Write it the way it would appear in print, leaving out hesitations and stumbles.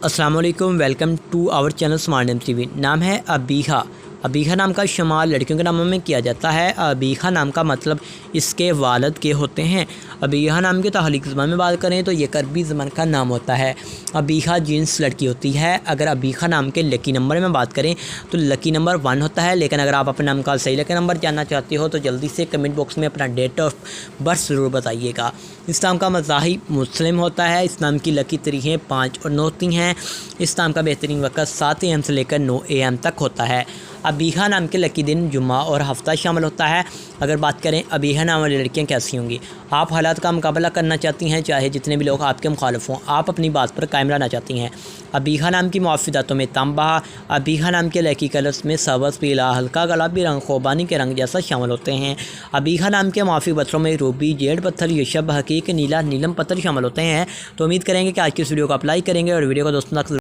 अस्सलाम वालेकुम, welcome to our channel smart name TV. नाम है अबीहा। अबीहा नाम का इस्तेमाल लड़कियों के नामों में किया जाता है। अबीहा नाम का मतलब इसके वालिद के होते हैं। अबीहा नाम के तहलीक ज़बान में बात करें तो ये करबी ज़बान का नाम होता है। अबीहा जीन्स लड़की होती है। अगर अबीहा नाम के लकी नंबर में बात करें तो लकी नंबर 1 होता है। लेकिन अगर आप अपने नाम का सही लकी नंबर जानना चाहते हो तो जल्दी से कमेंट बॉक्स में अपना डेट ऑफ बर्थ ज़रूर बताइएगा। इस नाम का मज़ाहिब मुस्लिम होता है। इस नाम की लकी तारीखें 5 और 9 होती हैं। इस नाम का बेहतरीन वक्त 7 AM से लेकर 9 AM तक होता है। अबीहा नाम के लकी दिन जुम्मा और हफ्ता शामिल होता है। अगर बात करें अबीहा नाम वाली लड़कियां कैसी होंगी, आप हालात का मुकाबला करना चाहती हैं, चाहे जितने भी लोग आपके मुखालिफ हों, आप अपनी बात पर कायम रहना चाहती हैं। अबीहा नाम की मुआफ़िदातों में तांबा, अबीहा नाम के लकी कलर्स में सब्ज़, पीला, हल्का गुलाबी रंग, खोबानी के रंग जैसा शामिल होते हैं। अबीहा नाम के मुआफ़ी पत्थरों में रूबी, जेड पत्थर, यशब, हकीक, नीला, नीलम पत्थर शामिल होते हैं। तो उम्मीद करेंगे कि आज की इस वीडियो को अप्लाई करेंगे और वीडियो को दोस्तों तक